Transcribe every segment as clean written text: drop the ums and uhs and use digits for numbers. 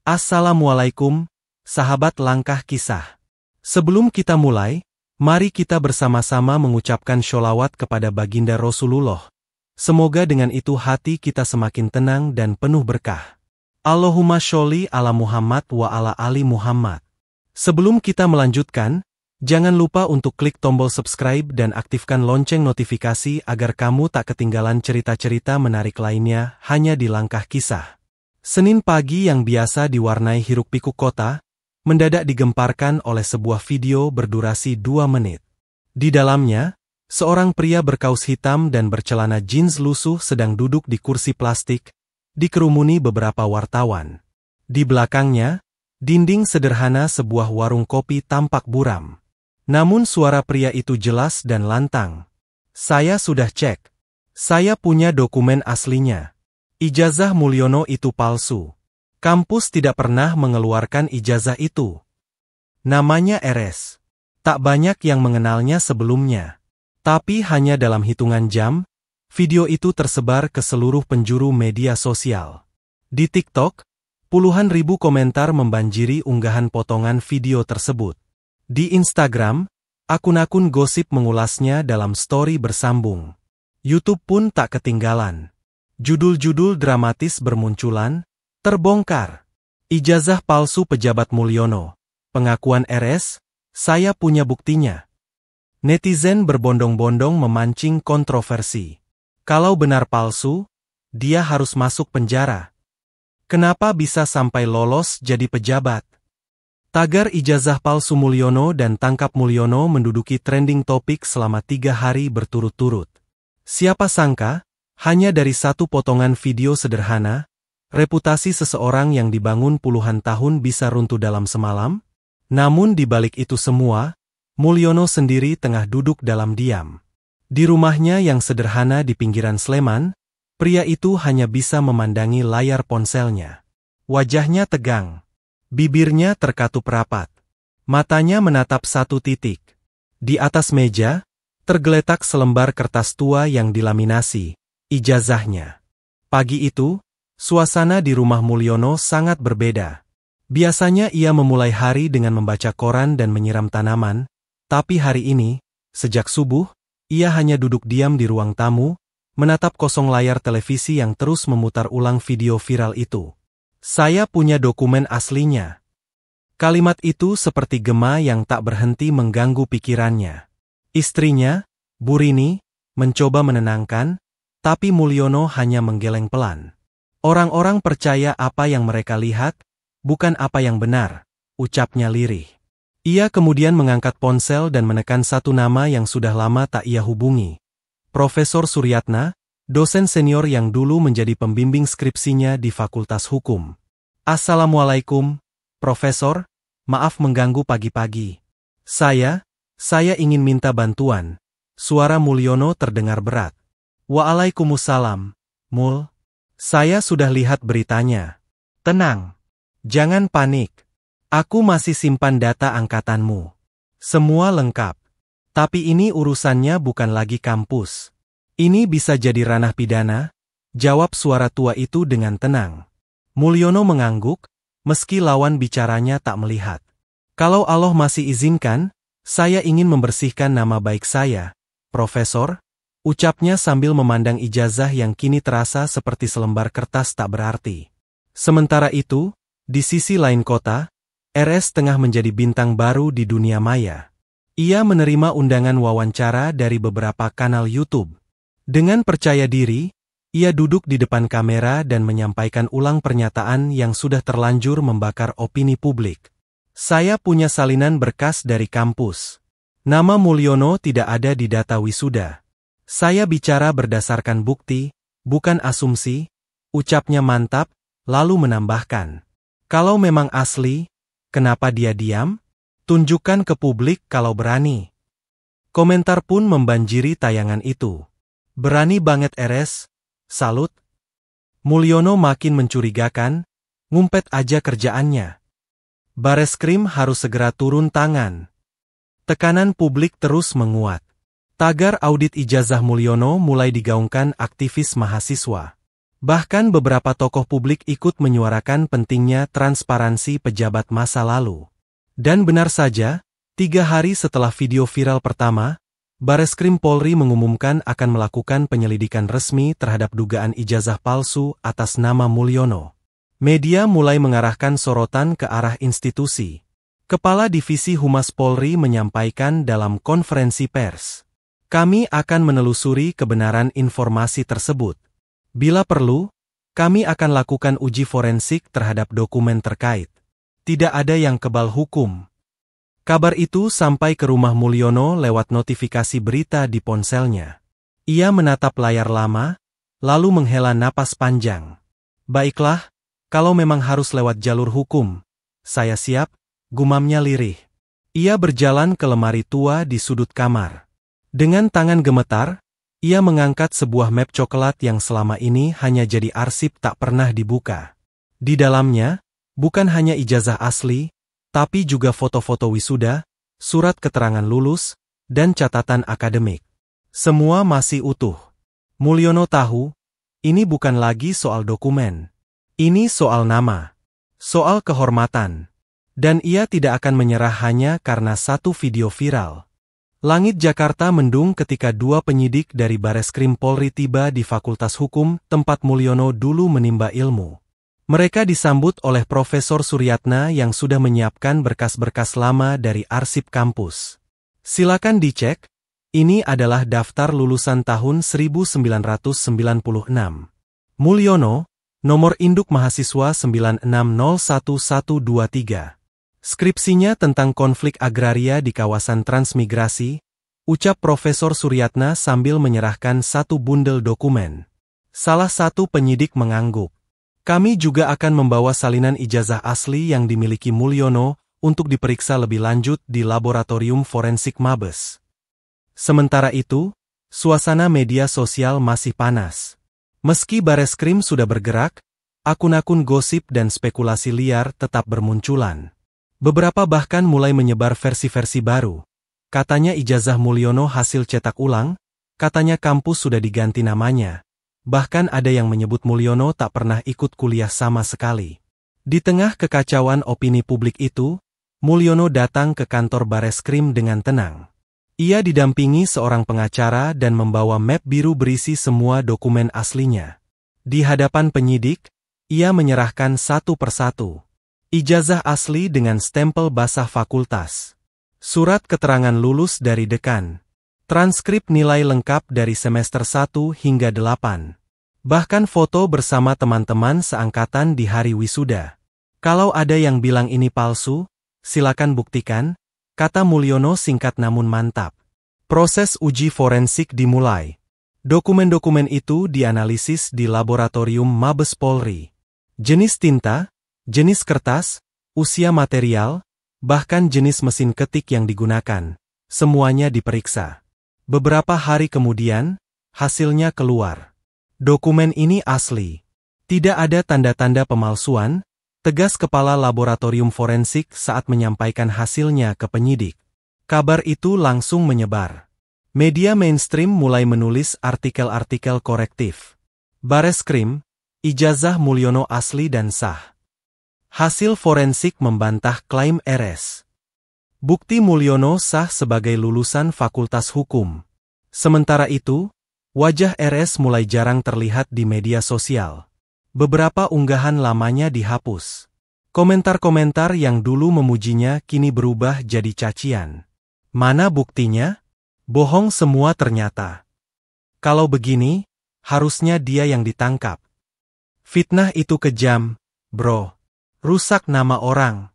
Assalamualaikum, sahabat Langkah Kisah. Sebelum kita mulai, mari kita bersama-sama mengucapkan sholawat kepada baginda Rasulullah. Semoga dengan itu hati kita semakin tenang dan penuh berkah. Allahumma sholli ala Muhammad wa ala ali Muhammad. Sebelum kita melanjutkan, jangan lupa untuk klik tombol subscribe dan aktifkan lonceng notifikasi agar kamu tak ketinggalan cerita-cerita menarik lainnya hanya di Langkah Kisah. Senin pagi yang biasa diwarnai hiruk-pikuk kota, mendadak digemparkan oleh sebuah video berdurasi 2 menit. Di dalamnya, seorang pria berkaus hitam dan bercelana jeans lusuh sedang duduk di kursi plastik, dikerumuni beberapa wartawan. Di belakangnya, dinding sederhana sebuah warung kopi tampak buram. Namun suara pria itu jelas dan lantang. "Saya sudah cek. Saya punya dokumen aslinya. Ijazah Mulyono itu palsu. Kampus tidak pernah mengeluarkan ijazah itu. Namanya RS. Tak banyak yang mengenalnya sebelumnya. Tapi hanya dalam hitungan jam, video itu tersebar ke seluruh penjuru media sosial. Di TikTok, puluhan ribu komentar membanjiri unggahan potongan video tersebut. Di Instagram, akun-akun gosip mengulasnya dalam story bersambung. YouTube pun tak ketinggalan. Judul-judul dramatis bermunculan, terbongkar. Ijazah palsu pejabat Mulyono. Pengakuan RS, saya punya buktinya. Netizen berbondong-bondong memancing kontroversi. Kalau benar palsu, dia harus masuk penjara. Kenapa bisa sampai lolos jadi pejabat? Tagar ijazah palsu Mulyono dan tangkap Mulyono menduduki trending topik selama 3 hari berturut-turut. Siapa sangka, hanya dari satu potongan video sederhana, reputasi seseorang yang dibangun puluhan tahun bisa runtuh dalam semalam? Namun di balik itu semua, Mulyono sendiri tengah duduk dalam diam. Di rumahnya yang sederhana di pinggiran Sleman, pria itu hanya bisa memandangi layar ponselnya. Wajahnya tegang. Bibirnya terkatup rapat. Matanya menatap satu titik. Di atas meja, tergeletak selembar kertas tua yang dilaminasi. Ijazahnya. Pagi itu, suasana di rumah Mulyono sangat berbeda. Biasanya ia memulai hari dengan membaca koran dan menyiram tanaman, tapi hari ini, sejak subuh, ia hanya duduk diam di ruang tamu, menatap kosong layar televisi yang terus memutar ulang video viral itu. "Saya punya dokumen aslinya." Kalimat itu seperti gema yang tak berhenti mengganggu pikirannya. Istrinya, Bu Rini, mencoba menenangkan, tapi Mulyono hanya menggeleng pelan. "Orang-orang percaya apa yang mereka lihat, bukan apa yang benar," ucapnya lirih. Ia kemudian mengangkat ponsel dan menekan satu nama yang sudah lama tak ia hubungi. Profesor Suryatna, dosen senior yang dulu menjadi pembimbing skripsinya di Fakultas Hukum. "Assalamualaikum, Profesor, maaf mengganggu pagi-pagi. Saya ingin minta bantuan." Suara Mulyono terdengar berat. "Waalaikumsalam, Mul. Saya sudah lihat beritanya. Tenang. Jangan panik. Aku masih simpan data angkatanmu. Semua lengkap. Tapi ini urusannya bukan lagi kampus. Ini bisa jadi ranah pidana," jawab suara tua itu dengan tenang. Mulyono mengangguk, meski lawan bicaranya tak melihat. "Kalau Allah masih izinkan, saya ingin membersihkan nama baik saya, Profesor," ucapnya sambil memandang ijazah yang kini terasa seperti selembar kertas tak berarti. Sementara itu, di sisi lain kota, RS tengah menjadi bintang baru di dunia maya. Ia menerima undangan wawancara dari beberapa kanal YouTube. Dengan percaya diri, ia duduk di depan kamera dan menyampaikan ulang pernyataan yang sudah terlanjur membakar opini publik. "Saya punya salinan berkas dari kampus. Nama Mulyono tidak ada di data wisuda. Saya bicara berdasarkan bukti, bukan asumsi," ucapnya mantap, lalu menambahkan. "Kalau memang asli, kenapa dia diam? Tunjukkan ke publik kalau berani." Komentar pun membanjiri tayangan itu. "Berani banget RS, salut." Mulyono makin mencurigakan, ngumpet aja kerjaannya. Bareskrim harus segera turun tangan. Tekanan publik terus menguat. Tagar audit ijazah Mulyono mulai digaungkan aktivis mahasiswa. Bahkan beberapa tokoh publik ikut menyuarakan pentingnya transparansi pejabat masa lalu. Dan benar saja, 3 hari setelah video viral pertama, Bareskrim Polri mengumumkan akan melakukan penyelidikan resmi terhadap dugaan ijazah palsu atas nama Mulyono. Media mulai mengarahkan sorotan ke arah institusi. Kepala Divisi Humas Polri menyampaikan dalam konferensi pers, "Kami akan menelusuri kebenaran informasi tersebut. Bila perlu, kami akan lakukan uji forensik terhadap dokumen terkait. Tidak ada yang kebal hukum." Kabar itu sampai ke rumah Mulyono lewat notifikasi berita di ponselnya. Ia menatap layar lama, lalu menghela napas panjang. "Baiklah, kalau memang harus lewat jalur hukum, saya siap," gumamnya lirih. Ia berjalan ke lemari tua di sudut kamar. Dengan tangan gemetar, ia mengangkat sebuah map coklat yang selama ini hanya jadi arsip tak pernah dibuka. Di dalamnya, bukan hanya ijazah asli, tapi juga foto-foto wisuda, surat keterangan lulus, dan catatan akademik. Semua masih utuh. Mulyono tahu, ini bukan lagi soal dokumen. Ini soal nama. Soal kehormatan. Dan ia tidak akan menyerah hanya karena satu video viral. Langit Jakarta mendung ketika 2 penyidik dari Bareskrim Polri tiba di Fakultas Hukum tempat Mulyono dulu menimba ilmu. Mereka disambut oleh Profesor Suryatna yang sudah menyiapkan berkas-berkas lama dari arsip kampus. "Silakan dicek, ini adalah daftar lulusan tahun 1996. Mulyono, nomor induk mahasiswa 96011123. Skripsinya tentang konflik agraria di kawasan transmigrasi," ucap Profesor Suryatna sambil menyerahkan satu bundel dokumen. Salah satu penyidik mengangguk. "Kami juga akan membawa salinan ijazah asli yang dimiliki Mulyono untuk diperiksa lebih lanjut di Laboratorium Forensik Mabes." Sementara itu, suasana media sosial masih panas. Meski Bareskrim sudah bergerak, akun-akun gosip dan spekulasi liar tetap bermunculan. Beberapa bahkan mulai menyebar versi-versi baru. Katanya ijazah Mulyono hasil cetak ulang, katanya kampus sudah diganti namanya. Bahkan ada yang menyebut Mulyono tak pernah ikut kuliah sama sekali. Di tengah kekacauan opini publik itu, Mulyono datang ke kantor Bareskrim dengan tenang. Ia didampingi seorang pengacara dan membawa map biru berisi semua dokumen aslinya. Di hadapan penyidik, ia menyerahkan satu persatu. Ijazah asli dengan stempel basah fakultas. Surat keterangan lulus dari dekan. Transkrip nilai lengkap dari semester 1 hingga 8. Bahkan foto bersama teman-teman seangkatan di hari wisuda. "Kalau ada yang bilang ini palsu, silakan buktikan," kata Mulyono singkat namun mantap. Proses uji forensik dimulai. Dokumen-dokumen itu dianalisis di Laboratorium Mabes Polri. Jenis tinta, jenis kertas, usia material, bahkan jenis mesin ketik yang digunakan, semuanya diperiksa. Beberapa hari kemudian, hasilnya keluar. Dokumen ini asli. Tidak ada tanda-tanda pemalsuan, tegas Kepala Laboratorium Forensik saat menyampaikan hasilnya ke penyidik. Kabar itu langsung menyebar. Media mainstream mulai menulis artikel-artikel korektif. Bareskrim, ijazah Mulyono asli dan sah. Hasil forensik membantah klaim RS. Bukti Mulyono sah sebagai lulusan Fakultas Hukum. Sementara itu, wajah RS mulai jarang terlihat di media sosial. Beberapa unggahan lamanya dihapus. Komentar-komentar yang dulu memujinya kini berubah jadi cacian. Mana buktinya? Bohong semua ternyata. Kalau begini, harusnya dia yang ditangkap. Fitnah itu kejam, bro. Rusak nama orang.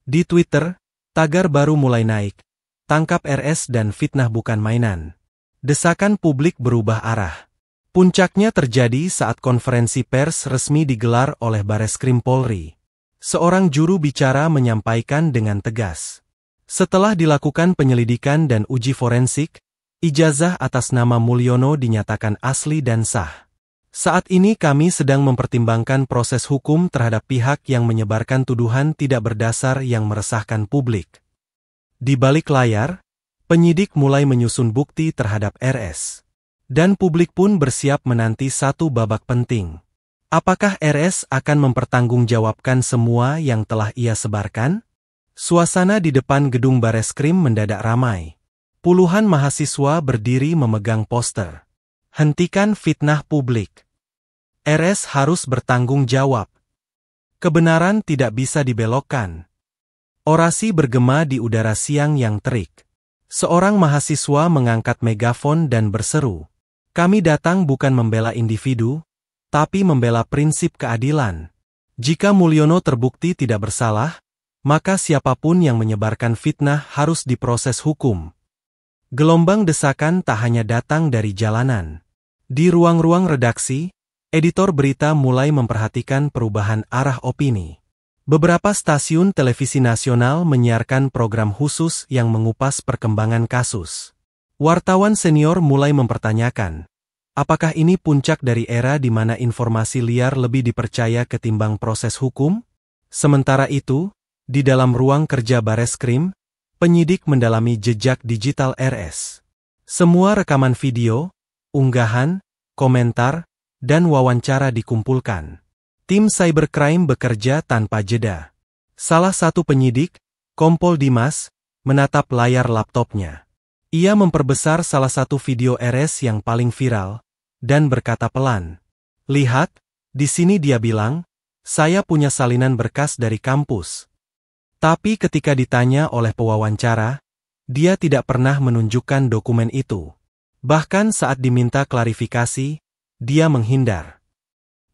Di Twitter, tagar baru mulai naik. Tangkap RS dan fitnah bukan mainan. Desakan publik berubah arah. Puncaknya terjadi saat konferensi pers resmi digelar oleh Bareskrim Polri. Seorang juru bicara menyampaikan dengan tegas. Setelah dilakukan penyelidikan dan uji forensik, ijazah atas nama Mulyono dinyatakan asli dan sah. Saat ini kami sedang mempertimbangkan proses hukum terhadap pihak yang menyebarkan tuduhan tidak berdasar yang meresahkan publik. Di balik layar, penyidik mulai menyusun bukti terhadap RS. Dan publik pun bersiap menanti satu babak penting. Apakah RS akan mempertanggungjawabkan semua yang telah ia sebarkan? Suasana di depan gedung Bareskrim mendadak ramai. Puluhan mahasiswa berdiri memegang poster. Hentikan fitnah publik. RS harus bertanggung jawab. Kebenaran tidak bisa dibelokkan. Orasi bergema di udara siang yang terik. Seorang mahasiswa mengangkat megafon dan berseru. Kami datang bukan membela individu, tapi membela prinsip keadilan. Jika Mulyono terbukti tidak bersalah, maka siapapun yang menyebarkan fitnah harus diproses hukum. Gelombang desakan tak hanya datang dari jalanan. Di ruang-ruang redaksi, editor berita mulai memperhatikan perubahan arah opini. Beberapa stasiun televisi nasional menyiarkan program khusus yang mengupas perkembangan kasus. Wartawan senior mulai mempertanyakan, apakah ini puncak dari era di mana informasi liar lebih dipercaya ketimbang proses hukum? Sementara itu, di dalam ruang kerja Bareskrim, penyidik mendalami jejak digital RS. Semua rekaman video, unggahan, komentar, dan wawancara dikumpulkan. Tim cybercrime bekerja tanpa jeda. Salah satu penyidik, Kompol Dimas, menatap layar laptopnya. Ia memperbesar salah satu video RS yang paling viral, dan berkata pelan, "Lihat, di sini dia bilang, saya punya salinan berkas dari kampus." Tapi ketika ditanya oleh pewawancara, dia tidak pernah menunjukkan dokumen itu. Bahkan saat diminta klarifikasi, dia menghindar.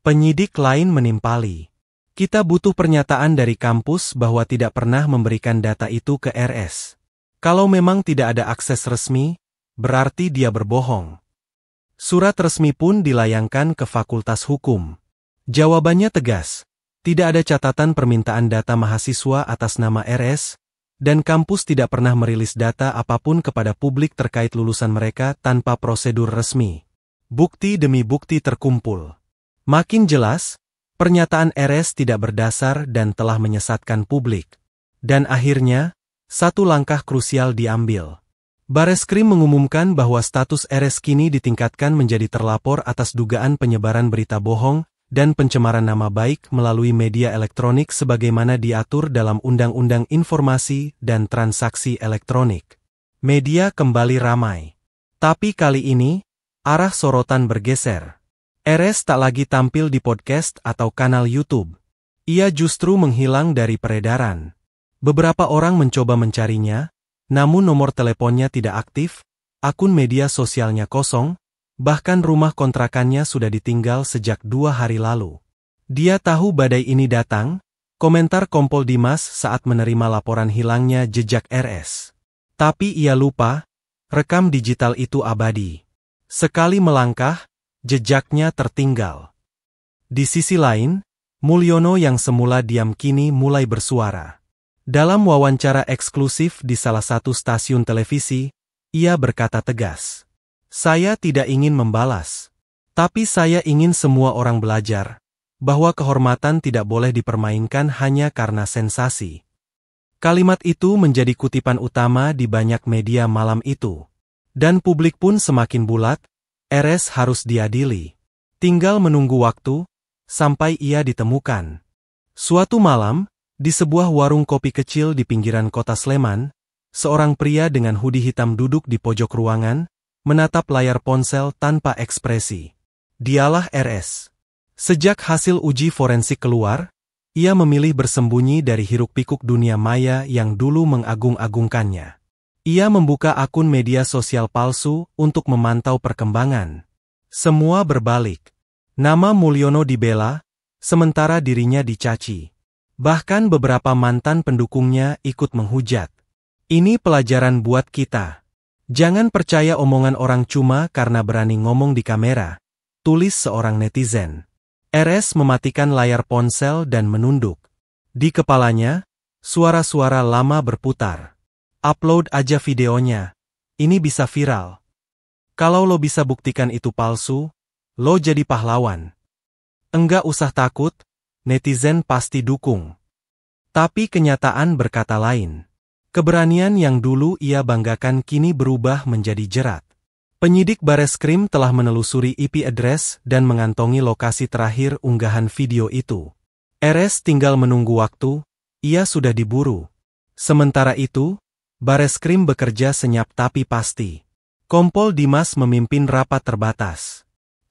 Penyidik lain menimpali. Kita butuh pernyataan dari kampus bahwa tidak pernah memberikan data itu ke RS. Kalau memang tidak ada akses resmi, berarti dia berbohong. Surat resmi pun dilayangkan ke Fakultas Hukum. Jawabannya tegas, tidak ada catatan permintaan data mahasiswa atas nama RS, dan kampus tidak pernah merilis data apapun kepada publik terkait lulusan mereka tanpa prosedur resmi. Bukti demi bukti terkumpul. Makin jelas, pernyataan RS tidak berdasar dan telah menyesatkan publik. Dan akhirnya, satu langkah krusial diambil. Bareskrim mengumumkan bahwa status RS kini ditingkatkan menjadi terlapor atas dugaan penyebaran berita bohong dan pencemaran nama baik melalui media elektronik sebagaimana diatur dalam Undang-Undang Informasi dan Transaksi Elektronik. Media kembali ramai. Tapi kali ini, arah sorotan bergeser. RS tak lagi tampil di podcast atau kanal YouTube. Ia justru menghilang dari peredaran. Beberapa orang mencoba mencarinya, namun nomor teleponnya tidak aktif, akun media sosialnya kosong, bahkan rumah kontrakannya sudah ditinggal sejak 2 hari lalu. Dia tahu badai ini datang, komentar Kompol Dimas saat menerima laporan hilangnya jejak RS. Tapi ia lupa, rekam digital itu abadi. Sekali melangkah, jejaknya tertinggal. Di sisi lain, Mulyono yang semula diam kini mulai bersuara. Dalam wawancara eksklusif di salah satu stasiun televisi, ia berkata tegas, "Saya tidak ingin membalas. Tapi saya ingin semua orang belajar, bahwa kehormatan tidak boleh dipermainkan hanya karena sensasi." Kalimat itu menjadi kutipan utama di banyak media malam itu. Dan publik pun semakin bulat, RS harus diadili. Tinggal menunggu waktu, sampai ia ditemukan. Suatu malam, di sebuah warung kopi kecil di pinggiran kota Sleman, seorang pria dengan hoodie hitam duduk di pojok ruangan, menatap layar ponsel tanpa ekspresi. Dialah RS. Sejak hasil uji forensik keluar, ia memilih bersembunyi dari hiruk-pikuk dunia maya yang dulu mengagung-agungkannya. Ia membuka akun media sosial palsu untuk memantau perkembangan. Semua berbalik. Nama Mulyono dibela, sementara dirinya dicaci. Bahkan beberapa mantan pendukungnya ikut menghujat. Ini pelajaran buat kita. Jangan percaya omongan orang cuma karena berani ngomong di kamera, tulis seorang netizen. RS mematikan layar ponsel dan menunduk. Di kepalanya, suara-suara lama berputar. Upload aja videonya. Ini bisa viral. Kalau lo bisa buktikan itu palsu, lo jadi pahlawan. Enggak usah takut, netizen pasti dukung. Tapi kenyataan berkata lain. Keberanian yang dulu ia banggakan kini berubah menjadi jerat. Penyidik Bareskrim telah menelusuri IP address dan mengantongi lokasi terakhir unggahan video itu. RS tinggal menunggu waktu, ia sudah diburu. Sementara itu, Bareskrim bekerja senyap tapi pasti. Kompol Dimas memimpin rapat terbatas.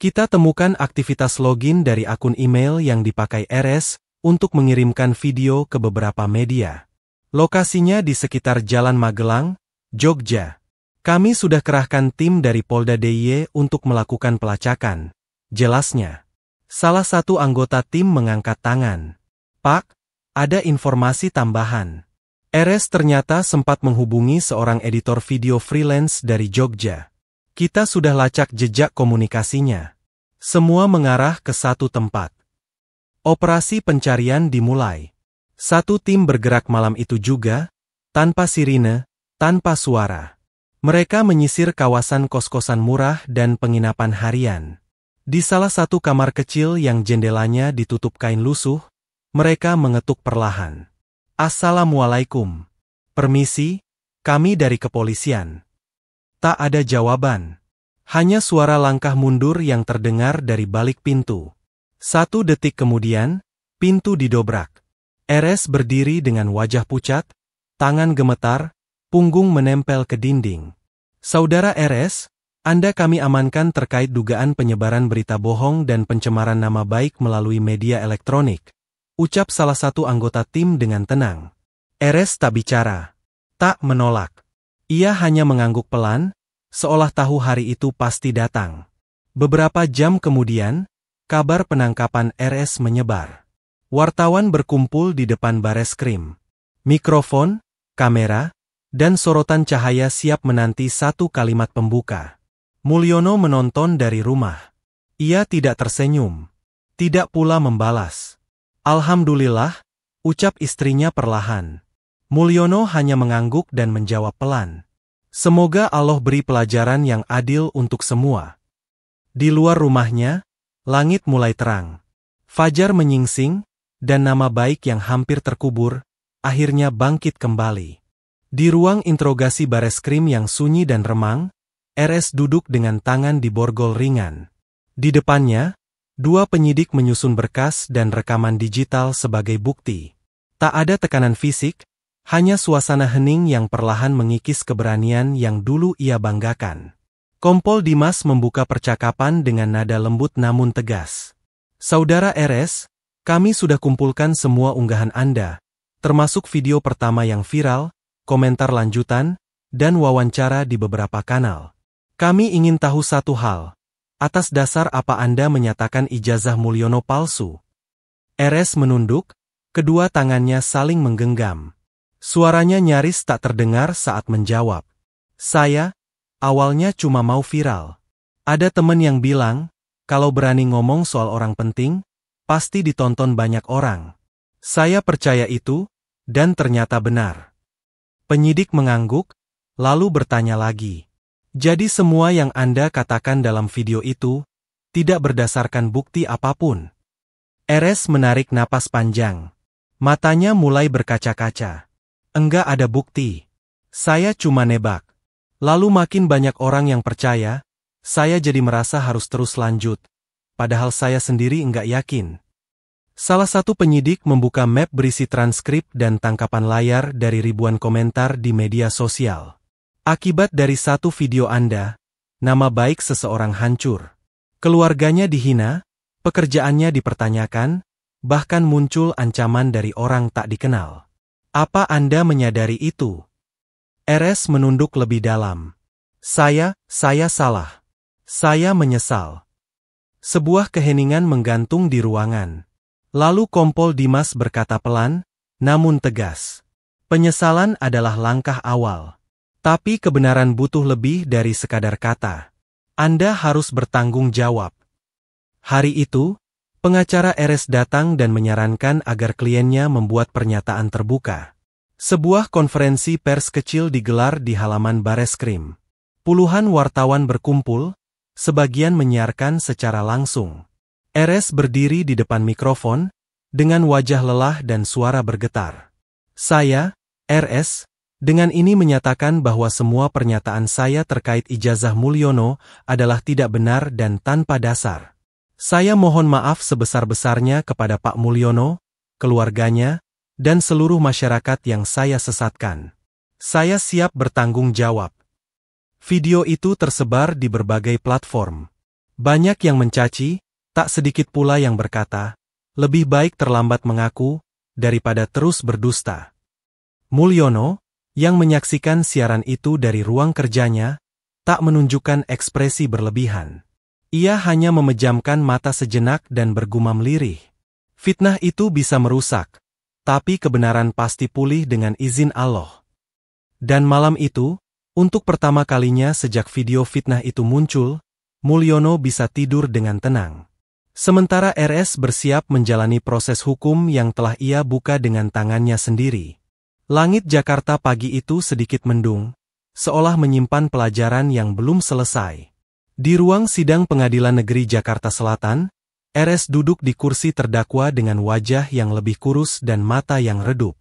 Kita temukan aktivitas login dari akun email yang dipakai RS untuk mengirimkan video ke beberapa media. Lokasinya di sekitar Jalan Magelang, Jogja. Kami sudah kerahkan tim dari Polda DIY untuk melakukan pelacakan, jelasnya. Salah satu anggota tim mengangkat tangan. Pak, ada informasi tambahan. RS ternyata sempat menghubungi seorang editor video freelance dari Jogja. Kita sudah lacak jejak komunikasinya. Semua mengarah ke satu tempat. Operasi pencarian dimulai. Satu tim bergerak malam itu juga, tanpa sirine, tanpa suara. Mereka menyisir kawasan kos-kosan murah dan penginapan harian. Di salah satu kamar kecil yang jendelanya ditutup kain lusuh, mereka mengetuk perlahan. Assalamualaikum. Permisi, kami dari kepolisian. Tak ada jawaban. Hanya suara langkah mundur yang terdengar dari balik pintu. 1 detik kemudian, pintu didobrak. RS berdiri dengan wajah pucat, tangan gemetar, punggung menempel ke dinding. Saudara RS, Anda kami amankan terkait dugaan penyebaran berita bohong dan pencemaran nama baik melalui media elektronik. Ucap salah satu anggota tim dengan tenang. RS tak bicara. Tak menolak. Ia hanya mengangguk pelan, seolah tahu hari itu pasti datang. Beberapa jam kemudian, kabar penangkapan RS menyebar. Wartawan berkumpul di depan Bareskrim. Mikrofon, kamera, dan sorotan cahaya siap menanti satu kalimat pembuka. Mulyono menonton dari rumah. Ia tidak tersenyum. Tidak pula membalas. Alhamdulillah, ucap istrinya perlahan. Mulyono hanya mengangguk dan menjawab pelan. Semoga Allah beri pelajaran yang adil untuk semua. Di luar rumahnya, langit mulai terang. Fajar menyingsing, dan nama baik yang hampir terkubur, akhirnya bangkit kembali. Di ruang interogasi Bareskrim yang sunyi dan remang, RS duduk dengan tangan di borgol ringan. Di depannya, 2 penyidik menyusun berkas dan rekaman digital sebagai bukti. Tak ada tekanan fisik, hanya suasana hening yang perlahan mengikis keberanian yang dulu ia banggakan. Kompol Dimas membuka percakapan dengan nada lembut namun tegas. Saudara RS, kami sudah kumpulkan semua unggahan Anda, termasuk video pertama yang viral, komentar lanjutan, dan wawancara di beberapa kanal. Kami ingin tahu satu hal. Atas dasar apa Anda menyatakan ijazah Mulyono palsu? RS menunduk, kedua tangannya saling menggenggam. Suaranya nyaris tak terdengar saat menjawab. Saya, awalnya cuma mau viral. Ada temen yang bilang, kalau berani ngomong soal orang penting, pasti ditonton banyak orang. Saya percaya itu, dan ternyata benar. Penyidik mengangguk, lalu bertanya lagi. Jadi semua yang Anda katakan dalam video itu, tidak berdasarkan bukti apapun. RS menarik napas panjang. Matanya mulai berkaca-kaca. Enggak ada bukti. Saya cuma nebak. Lalu makin banyak orang yang percaya, saya jadi merasa harus terus lanjut. Padahal saya sendiri enggak yakin. Salah satu penyidik membuka map berisi transkrip dan tangkapan layar dari ribuan komentar di media sosial. Akibat dari satu video Anda, nama baik seseorang hancur. Keluarganya dihina, pekerjaannya dipertanyakan, bahkan muncul ancaman dari orang tak dikenal. Apa Anda menyadari itu? RS menunduk lebih dalam. Saya salah. Saya menyesal. Sebuah keheningan menggantung di ruangan. Lalu Kompol Dimas berkata pelan, namun tegas. Penyesalan adalah langkah awal. Tapi kebenaran butuh lebih dari sekadar kata. Anda harus bertanggung jawab. Hari itu, pengacara RS datang dan menyarankan agar kliennya membuat pernyataan terbuka. Sebuah konferensi pers kecil digelar di halaman Bareskrim. Puluhan wartawan berkumpul, sebagian menyiarkan secara langsung. RS berdiri di depan mikrofon, dengan wajah lelah dan suara bergetar. Saya, RS, Dengan ini menyatakan bahwa semua pernyataan saya terkait ijazah Mulyono adalah tidak benar dan tanpa dasar. Saya mohon maaf sebesar-besarnya kepada Pak Mulyono, keluarganya, dan seluruh masyarakat yang saya sesatkan. Saya siap bertanggung jawab. Video itu tersebar di berbagai platform. Banyak yang mencaci, tak sedikit pula yang berkata, lebih baik terlambat mengaku, daripada terus berdusta. Mulyono, yang menyaksikan siaran itu dari ruang kerjanya, tak menunjukkan ekspresi berlebihan. Ia hanya memejamkan mata sejenak dan bergumam lirih. Fitnah itu bisa merusak, tapi kebenaran pasti pulih dengan izin Allah. Dan malam itu, untuk pertama kalinya sejak video fitnah itu muncul, Mulyono bisa tidur dengan tenang. Sementara RS bersiap menjalani proses hukum yang telah ia buka dengan tangannya sendiri. Langit Jakarta pagi itu sedikit mendung, seolah menyimpan pelajaran yang belum selesai. Di ruang sidang Pengadilan Negeri Jakarta Selatan, RS duduk di kursi terdakwa dengan wajah yang lebih kurus dan mata yang redup.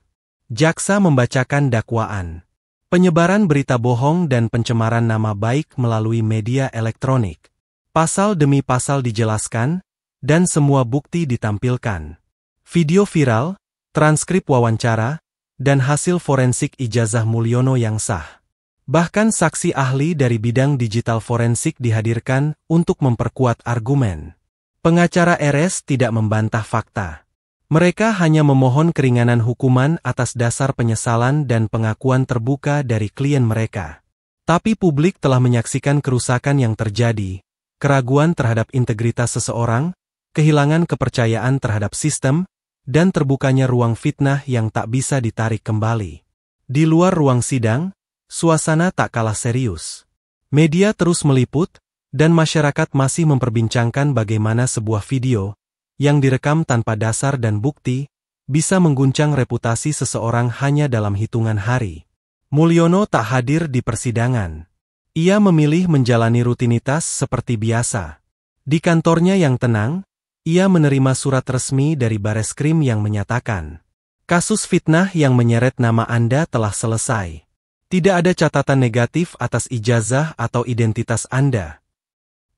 Jaksa membacakan dakwaan. Penyebaran berita bohong dan pencemaran nama baik melalui media elektronik. Pasal demi pasal dijelaskan, dan semua bukti ditampilkan. Video viral, transkrip wawancara, dan hasil forensik ijazah Mulyono yang sah. Bahkan saksi ahli dari bidang digital forensik dihadirkan untuk memperkuat argumen. Pengacara RS tidak membantah fakta. Mereka hanya memohon keringanan hukuman atas dasar penyesalan dan pengakuan terbuka dari klien mereka. Tapi publik telah menyaksikan kerusakan yang terjadi, keraguan terhadap integritas seseorang, kehilangan kepercayaan terhadap sistem, dan terbukanya ruang fitnah yang tak bisa ditarik kembali. Di luar ruang sidang, suasana tak kalah serius. Media terus meliput, dan masyarakat masih memperbincangkan bagaimana sebuah video, yang direkam tanpa dasar dan bukti, bisa mengguncang reputasi seseorang hanya dalam hitungan hari. Mulyono tak hadir di persidangan. Ia memilih menjalani rutinitas seperti biasa. Di kantornya yang tenang, ia menerima surat resmi dari Bareskrim yang menyatakan, kasus fitnah yang menyeret nama Anda telah selesai. Tidak ada catatan negatif atas ijazah atau identitas Anda.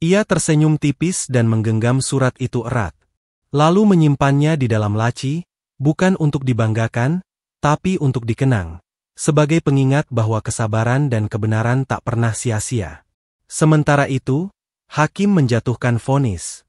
Ia tersenyum tipis dan menggenggam surat itu erat. Lalu menyimpannya di dalam laci, bukan untuk dibanggakan, tapi untuk dikenang. Sebagai pengingat bahwa kesabaran dan kebenaran tak pernah sia-sia. Sementara itu, hakim menjatuhkan vonis.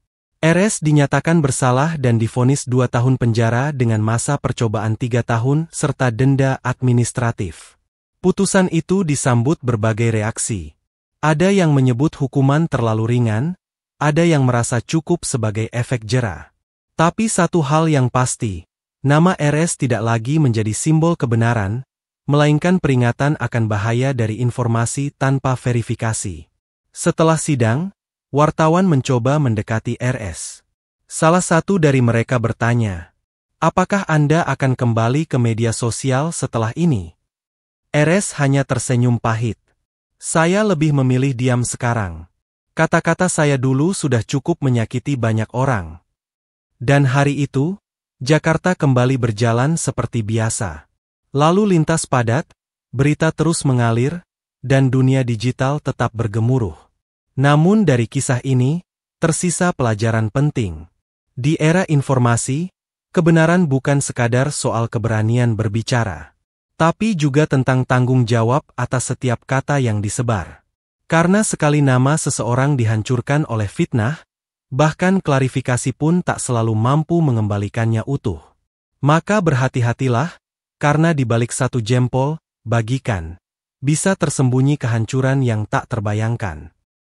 RS dinyatakan bersalah dan divonis 2 tahun penjara dengan masa percobaan 3 tahun serta denda administratif. Putusan itu disambut berbagai reaksi. Ada yang menyebut hukuman terlalu ringan, ada yang merasa cukup sebagai efek jera. Tapi satu hal yang pasti, nama RS tidak lagi menjadi simbol kebenaran, melainkan peringatan akan bahaya dari informasi tanpa verifikasi. Setelah sidang, wartawan mencoba mendekati RS. Salah satu dari mereka bertanya, apakah Anda akan kembali ke media sosial setelah ini? RS hanya tersenyum pahit. Saya lebih memilih diam sekarang. Kata-kata saya dulu sudah cukup menyakiti banyak orang. Dan hari itu, Jakarta kembali berjalan seperti biasa. Lalu lintas padat, berita terus mengalir, dan dunia digital tetap bergemuruh. Namun dari kisah ini, tersisa pelajaran penting. Di era informasi, kebenaran bukan sekadar soal keberanian berbicara, tapi juga tentang tanggung jawab atas setiap kata yang disebar. Karena sekali nama seseorang dihancurkan oleh fitnah, bahkan klarifikasi pun tak selalu mampu mengembalikannya utuh. Maka berhati-hatilah, karena di balik satu jempol, bagikan, bisa tersembunyi kehancuran yang tak terbayangkan.